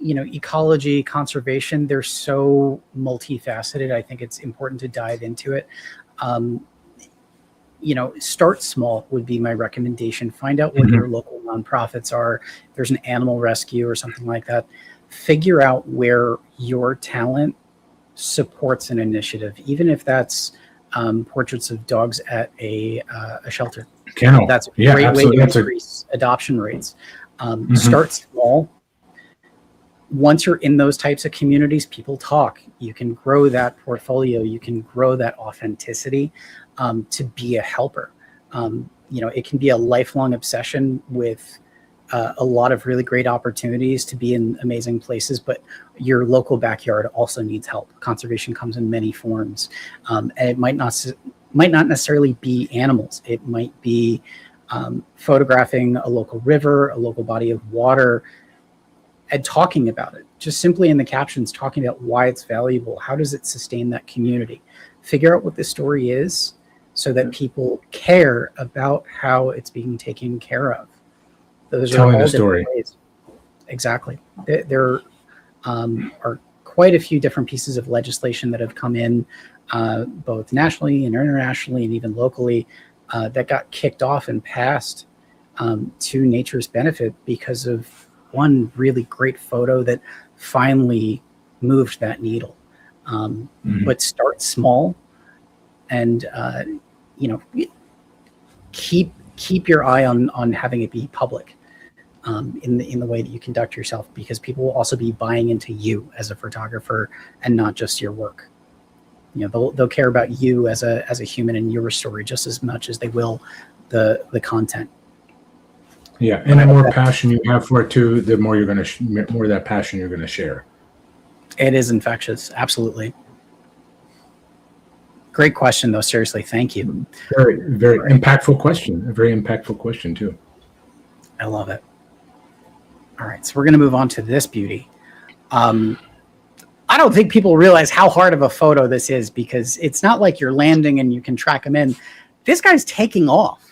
ecology, conservation, they're so multifaceted. I think it's important to dive into it. Start small would be my recommendation. Find out what your local nonprofits are. If there's an animal rescue or something like that, figure out where your talent supports an initiative, even if that's portraits of dogs at a shelter. Kennel. That's a great way to increase adoption rates. Start small. Once you're in those types of communities, people talk. You can grow that portfolio. You can grow that authenticity to be a helper. It can be a lifelong obsession with a lot of really great opportunities to be in amazing places, but your local backyard also needs help. Conservation comes in many forms, and it might not necessarily be animals. It might be photographing a local river, a local body of water, and talking about it, just simply in the captions, talking about why it's valuable. How does it sustain that community? Figure out what the story is so that people care about how it's being taken care of. Those Telling are all the story. different ways. Exactly. There are quite a few different pieces of legislation that have come in, both nationally and internationally and even locally, that got kicked off and passed to nature's benefit because of one really great photo that finally moved that needle. But start small, and keep your eye on having it be public in the way that you conduct yourself, because people will also be buying into you as a photographer and not just your work. They'll care about you as a human and your story just as much as they will the content. Yeah, and the more passion you have for it too, the more more of that passion you're gonna share. It is infectious, absolutely. Great question, though. Seriously, thank you. Very, very impactful question. A very impactful question too. I love it. All right, so we're going to move on to this beauty. I don't think people realize how hard of a photo this is, because it's not like you're landing and you can track them in. This guy's taking off.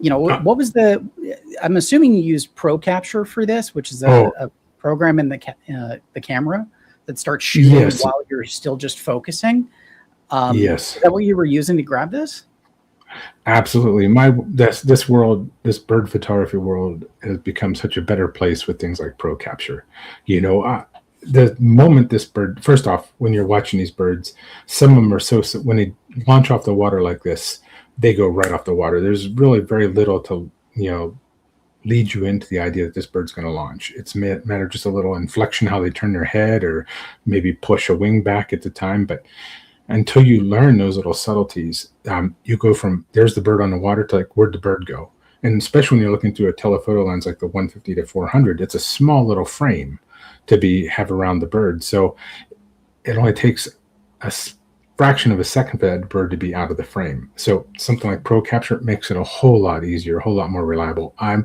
What was I'm assuming you used Pro Capture for this, which is a program in the camera that starts shooting while you're still just focusing. Yes. Is that what you were using to grab this? Absolutely. This bird photography world has become such a better place with things like Pro Capture. The moment this bird, first off, when you're watching these birds, some of them are when they launch off the water like this, they go right off the water. There's really very little to, lead you into the idea that this bird's going to launch. It's matter just a little inflection, how they turn their head, or maybe push a wing back at the time. But until you learn those little subtleties, you go from there's the bird on the water to like, where'd the bird go? And especially when you're looking through a telephoto lens like the 150 to 400, it's a small little frame to have around the bird. So it only takes a fraction of a second for that bird to be out of the frame. So something like Pro Capture makes it a whole lot easier, a whole lot more reliable. I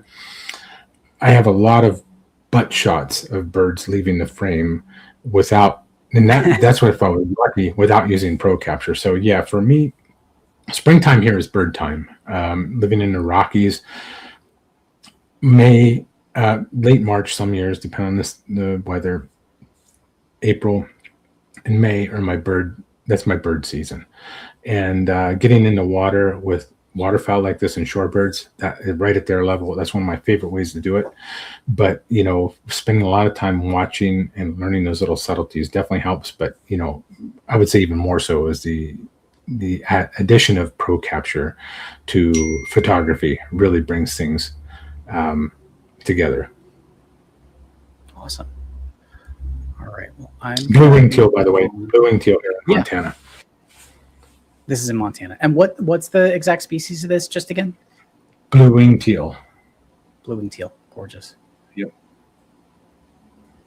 have a lot of butt shots of birds leaving the frame without, and that's what I thought was lucky, without using pro capture. So yeah, for me, springtime here is bird time. Living in the Rockies, May, late March, some years, depending on the weather, April and May are that's my bird season. And getting in the water with waterfowl like this and shorebirds, that right at their level, that's one of my favorite ways to do it. But spending a lot of time watching and learning those little subtleties definitely helps. But I would say even more so is the addition of pro capture to photography really brings things together. Awesome. All right. Well, I'm blue-winged teal, by the way. Blue-winged teal here in Montana. This is in Montana. And what's the exact species of this, just again? Blue-winged teal. Blue-winged teal. Gorgeous. Yep.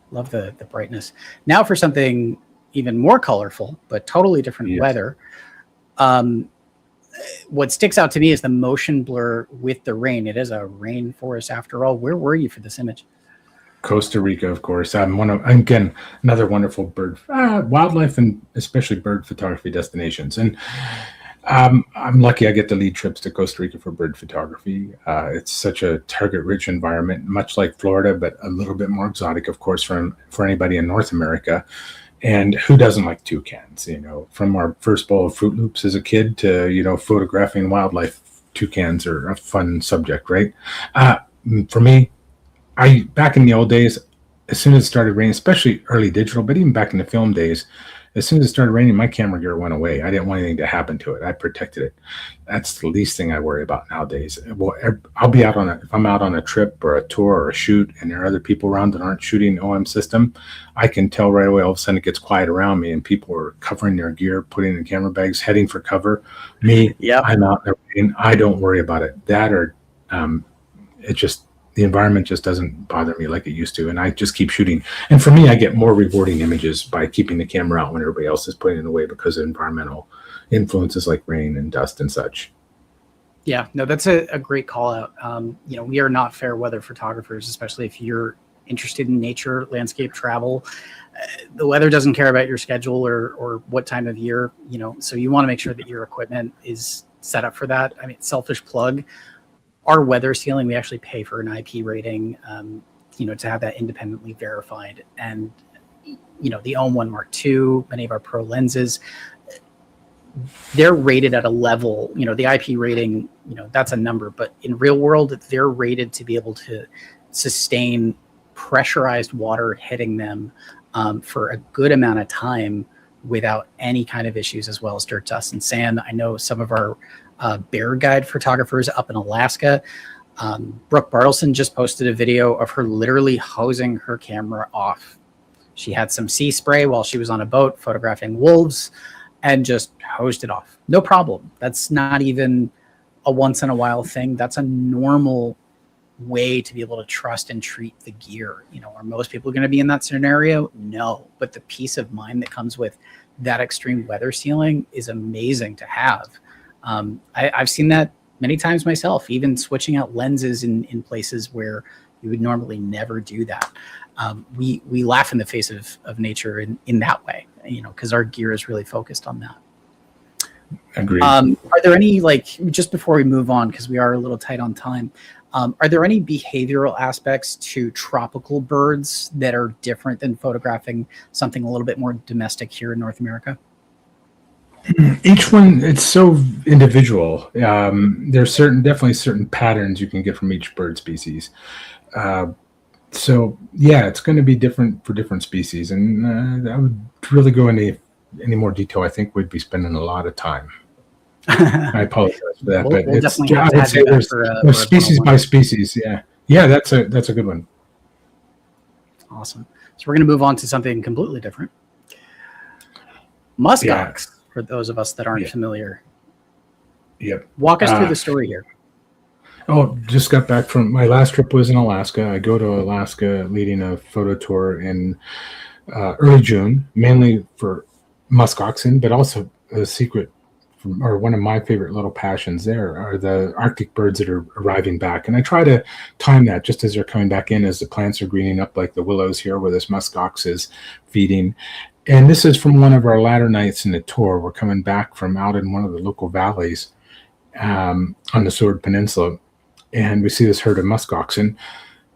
Love the brightness. Now for something even more colorful, but totally different weather. What sticks out to me is the motion blur with the rain. It is a rainforest after all. Where were you for this image? Costa Rica, of course. Again, another wonderful bird, wildlife, and especially bird photography destinations. And I'm lucky I get to lead trips to Costa Rica for bird photography. It's such a target-rich environment, much like Florida, but a little bit more exotic, of course, for anybody in North America. And who doesn't like toucans? From our first bowl of Fruit Loops as a kid to photographing wildlife, toucans are a fun subject, right? For me, back in the old days, as soon as it started raining, especially early digital, but even back in the film days, as soon as it started raining, my camera gear went away. I didn't want anything to happen to it. I protected it. That's the least thing I worry about nowadays. Well, I'll be if I'm out on a trip or a tour or a shoot, and there are other people around that aren't shooting OM system, I can tell right away. All of a sudden, it gets quiet around me, and people are covering their gear, putting in camera bags, heading for cover. Me, I'm out there, and I don't worry about it. That or it just. The environment just doesn't bother me like it used to, and I just keep shooting. And for me, I get more rewarding images by keeping the camera out when everybody else is putting it away because of environmental influences like rain and dust and such. Yeah, no, that's a great call out. We are not fair weather photographers, especially if you're interested in nature, landscape travel. The weather doesn't care about your schedule or what time of year, so you want to make sure that your equipment is set up for that. I mean, selfish plug. Our weather sealing, we actually pay for an IP rating, to have that independently verified. And, the OM1 Mark II, many of our pro lenses, they're rated at a level, the IP rating, that's a number, but in real world, they're rated to be able to sustain pressurized water hitting them for a good amount of time without any kind of issues, as well as dirt, dust, and sand. I know some of our bear guide photographers up in Alaska. Brooke Bartleson just posted a video of her literally hosing her camera off. She had some sea spray while she was on a boat photographing wolves and just hosed it off. No problem. That's not even a once in a while thing. That's a normal way to be able to trust and treat the gear. Are most people going to be in that scenario? No. But the peace of mind that comes with that extreme weather sealing is amazing to have. I've seen that many times myself, even switching out lenses in places where you would normally never do that. We laugh in the face of nature in that way, because our gear is really focused on that. Agreed. Are there any, just before we move on, because we are a little tight on time, are there any behavioral aspects to tropical birds that are different than photographing something a little bit more domestic here in North America? Each one, it's so individual. There's definitely certain patterns you can get from each bird species. So yeah, it's going to be different for different species. And I would really go into any more detail. I think we'd be spending a lot of time. I apologize for that, but we'll it's, I would say there's species by species. Yeah, that's a good one. Awesome. So we're going to move on to something completely different. Muskox. For those of us that aren't familiar. Yep. Walk us through the story here. Just got back from my last trip was in Alaska. I go to Alaska leading a photo tour in early June, mainly for muskoxen, but also a secret or one of my favorite little passions there are the Arctic birds that are arriving back. And I try to time that just as they're coming back in, as the plants are greening up, like the willows here where this muskox is feeding. And this is from one of our latter nights in the tour. We're coming back from out in one of the local valleys on the Seward Peninsula, and we see this herd of muskoxen.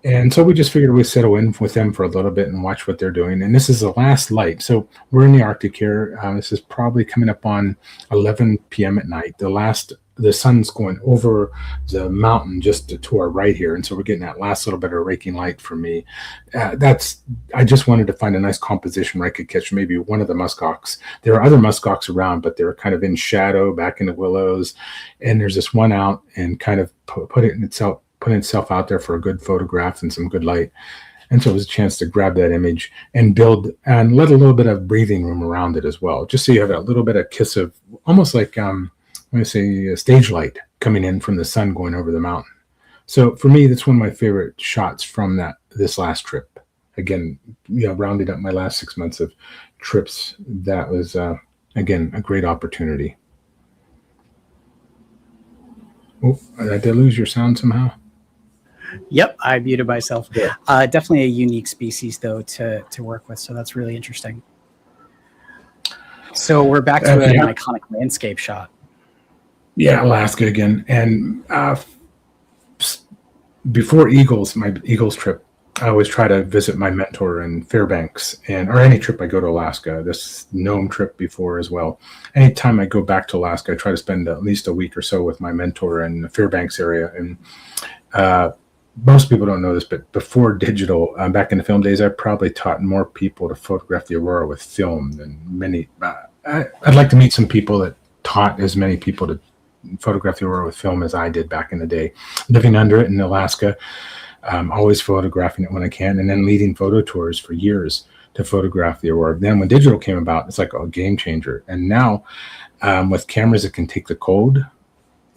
And so we just figured we'd settle in with them for a little bit and watch what they're doing. And this is the last light. So we're in the Arctic here. This is probably coming up on 11 p.m. at night. The sun's going over the mountain just to our right here. And so we're getting that last little bit of raking light for me. I just wanted to find a nice composition where I could catch maybe one of the muskox. There are other muskox around, but they're kind of in shadow back in the willows. And there's this one out and kind of putting itself out there for a good photograph and some good light. And so it was a chance to grab that image and build and let a little bit of breathing room around it as well, just so you have a little bit of kiss of almost like a stage light coming in from the sun going over the mountain. So for me, that's one of my favorite shots from this last trip. Again, rounding up my last 6 months of trips, that was again a great opportunity. Oh, did I lose your sound somehow? Yep, I muted myself. Yeah. Definitely a unique species, though, to work with. So that's really interesting. So we're back to an iconic landscape shot. Yeah, Alaska again. And before my Eagles trip, I always try to visit my mentor in Fairbanks, or any trip I go to Alaska. This Nome trip before as well. Anytime I go back to Alaska, I try to spend at least a week or so with my mentor in the Fairbanks area. And most people don't know this, but before digital, back in the film days, I probably taught more people to photograph the Aurora with film than many. I'd like to meet some people that taught as many people to photograph the Aurora with film as I did back in the day. Living under it in Alaska, always photographing it when I can, and then leading photo tours for years to photograph the Aurora. Then when digital came about, it's like a game changer. And now with cameras that can take the cold,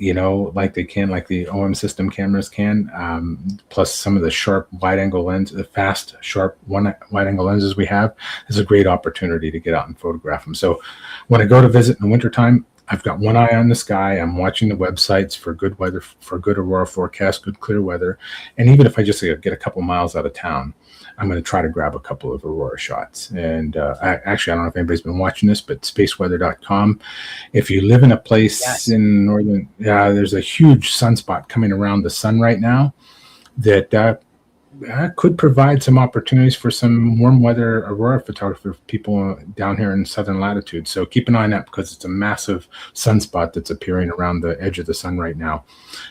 like the OMSYSTEM.Cameras can, plus some of the sharp wide-angle lens, the fast, sharp wide-angle lenses we have, is a great opportunity to get out and photograph them. So when I go to visit in the wintertime, I've got one eye on the sky. I'm watching the websites for good weather, for good Aurora forecast, good clear weather. And even if I just get a couple miles out of town, I'm going to try to grab a couple of Aurora shots. And I don't know if anybody's been watching this, but spaceweather.com. If you live in a place in northern, there's a huge sunspot coming around the sun right now that could provide some opportunities for some warm weather Aurora photography for people down here in southern latitude. So keep an eye on that, because it's a massive sunspot that's appearing around the edge of the sun right now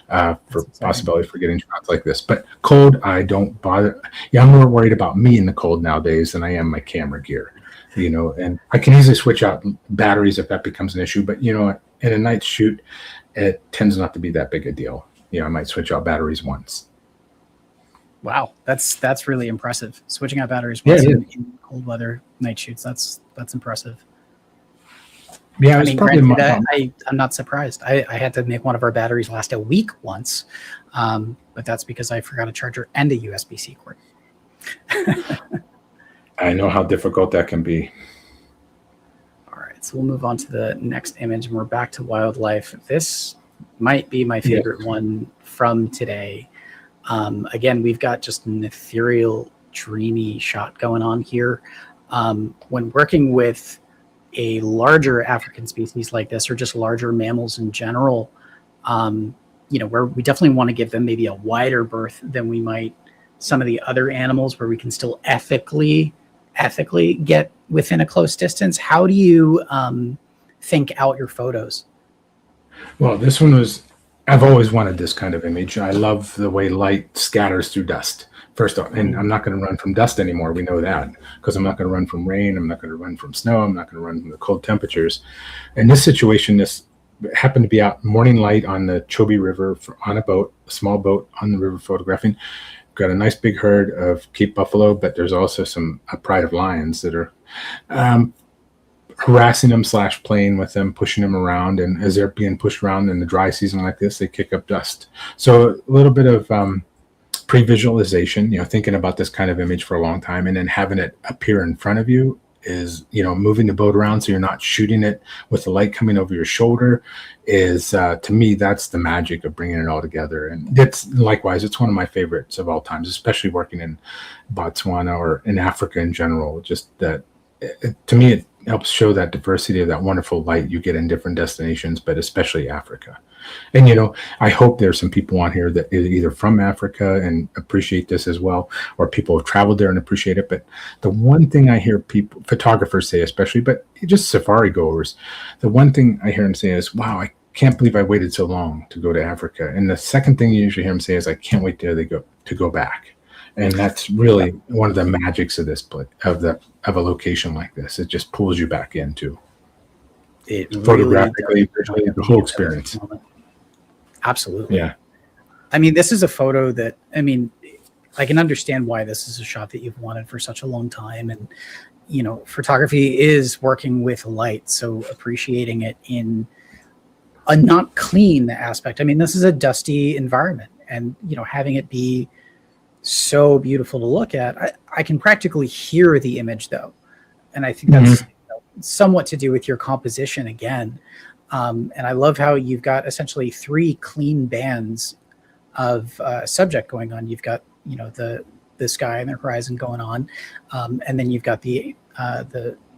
for possibility for getting shots like this. But cold, I don't bother. I'm more worried about me in the cold nowadays than I am my camera gear, and I can easily switch out batteries if that becomes an issue. But, in a night shoot, it tends not to be that big a deal. I might switch out batteries once. Wow, that's really impressive. Switching out batteries in cold weather night shoots, that's impressive. Yeah, I'm not surprised. I had to make one of our batteries last a week once, but that's because I forgot a charger and a USB-C cord. I know how difficult that can be. All right, so we'll move on to the next image, and we're back to wildlife. This might be my favorite one from today. Again, we've got just an ethereal, dreamy shot going on here. When working with a larger African species like this, or just larger mammals in general, where we definitely want to give them maybe a wider berth than we might some of the other animals, where we can still ethically get within a close distance. How do you think out your photos? Well, this one was, I've always wanted this kind of image. I love the way light scatters through dust. First off, and I'm not going to run from dust anymore. We know that, because I'm not going to run from rain. I'm not going to run from snow. I'm not going to run from the cold temperatures. In this situation, this happened to be out morning light on the Chobe River on a boat, a small boat on the river photographing. Got a nice big herd of Cape buffalo, but there's also a pride of lions that are harassing them / playing with them, pushing them around. And as they're being pushed around in the dry season like this, they kick up dust. So a little bit of pre-visualization, thinking about this kind of image for a long time and then having it appear in front of you is, moving the boat around so you're not shooting it with the light coming over your shoulder is, to me, that's the magic of bringing it all together. And it's one of my favorites of all times, especially working in Botswana or in Africa in general. Just that, to me, it helps show that diversity of that wonderful light you get in different destinations, but especially Africa. And, I hope there's some people on here that is either from Africa and appreciate this as well, or people have traveled there and appreciate it. But the one thing I hear photographers say, especially, but just safari goers, the one thing I hear them say is, wow, I can't believe I waited so long to go to Africa. And the second thing you usually hear them say is, I can't wait to go back. And that's really one of the magics of this of a location like this. It just pulls you back into it photographically, visually, the whole experience. Absolutely. Yeah. I mean, this is a photo that, I can understand why this is a shot that you've wanted for such a long time. And, photography is working with light. So appreciating it in a not clean aspect. This is a dusty environment, and, having it be so beautiful to look at. I can practically hear the image though. And I think that's somewhat to do with your composition again. And I love how you've got essentially 3 clean bands of subject going on. You've got, the sky and the horizon going on. And then you've got the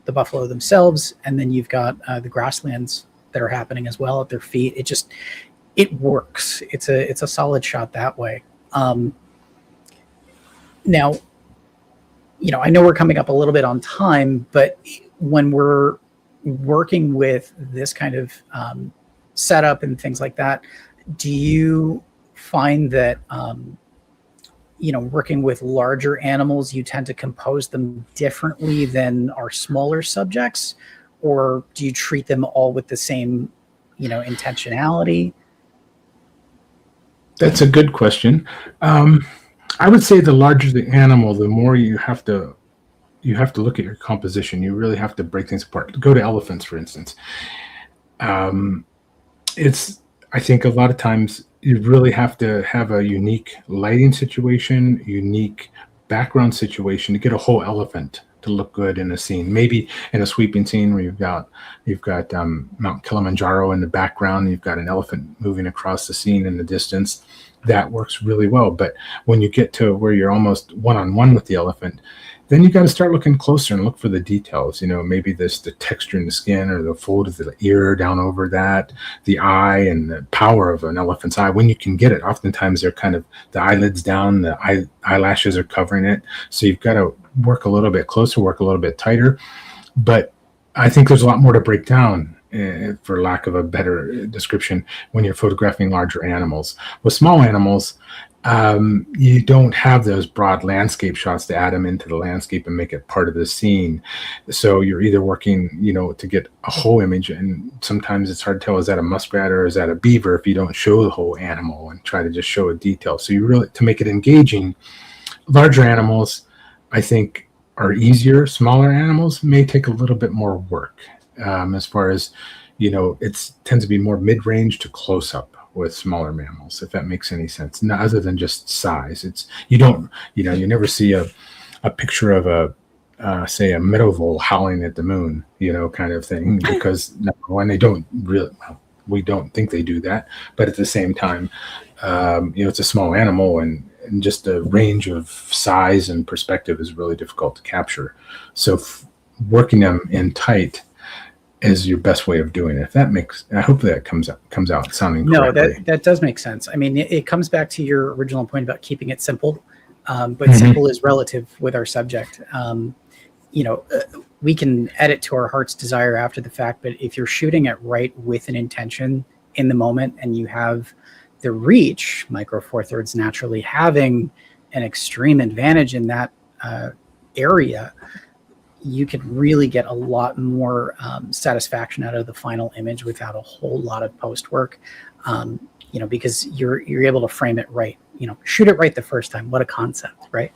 buffalo themselves. And then you've got the grasslands that are happening as well at their feet. It works. It's a solid shot that way. Now, I know we're coming up a little bit on time, but when we're working with this kind of setup and things like that, do you find that, working with larger animals, you tend to compose them differently than our smaller subjects? Or do you treat them all with the same, intentionality? That's a good question. I would say the larger the animal, the more you have to look at your composition. You really have to break things apart. Go to elephants, for instance. I think a lot of times you really have to have a unique lighting situation, unique background situation to get a whole elephant to look good in a scene. Maybe in a sweeping scene where you've got Mount Kilimanjaro in the background, you've got an elephant moving across the scene in the distance. That works really well. But when you get to where you're almost one-on-one with the elephant, then you got to start looking closer and look for the details. Maybe the texture in the skin, or the fold of the ear down over that, the eye, and the power of an elephant's eye. When you can get it, oftentimes they're kind of the eyelids down, the eyelashes are covering it. So you've got to work a little bit closer, work a little bit tighter. But I think there's a lot more to break down, for lack of a better description, when you're photographing larger animals. With small animals, you don't have those broad landscape shots to add them into the landscape and make it part of the scene. So you're either working, to get a whole image, and sometimes it's hard to tell, is that a muskrat or is that a beaver, if you don't show the whole animal and try to just show a detail. So you really, to make it engaging, larger animals, I think, are easier. Smaller animals may take a little bit more work. As far as, it tends to be more mid-range to close-up with smaller mammals, if that makes any sense. Not other than just size. You never see a picture of say a meadow vole howling at the moon, kind of thing, because when they don't really, we don't think they do that. But at the same time, it's a small animal, and just the range of size and perspective is really difficult to capture. So working them in tight is your best way of doing it. If that makes, I hope that comes out sounding correctly. No, that does make sense. It comes back to your original point about keeping it simple, but simple is relative with our subject. We can edit to our heart's desire after the fact, but if you're shooting it right with an intention in the moment, and you have the reach, Micro Four Thirds naturally having an extreme advantage in that area, you could really get a lot more satisfaction out of the final image without a whole lot of post work, because you're able to frame it right. Shoot it right the first time. What a concept, right?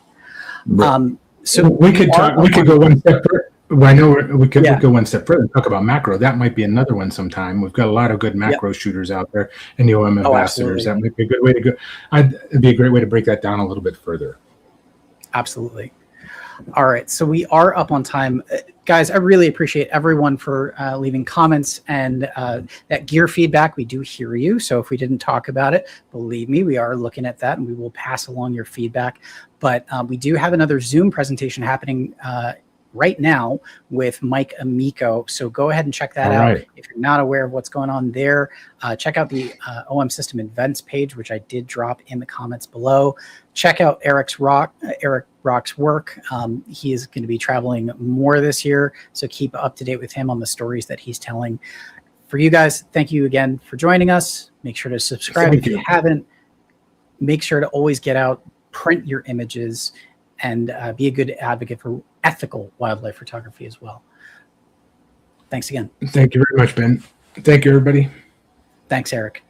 So we could go one step further. I know we could go one step further and talk about macro. That might be another one sometime. We've got a lot of good macro shooters out there, and the OM ambassadors. That might be a good way to go. It'd be a great way to break that down a little bit further. Absolutely. All right, so we are up on time. guys, I really appreciate everyone for leaving comments and that gear feedback. We do hear you. So if we didn't talk about it, believe me, we are looking at that and we will pass along your feedback. But we do have another Zoom presentation happening right now with Mike Amico. So go ahead and check that out. Right. If you're not aware of what's going on there, check out the OM System events page, which I did drop in the comments below. Check out Eric Rock's work. He is going to be traveling more this year, so keep up to date with him on the stories that he's telling. For you guys, thank you again for joining us. Make sure to subscribe if you haven't. Make sure to always get out, print your images, and be a good advocate for ethical wildlife photography as well. Thanks again. Thank you very much, Ben. Thank you, everybody. Thanks, Eric.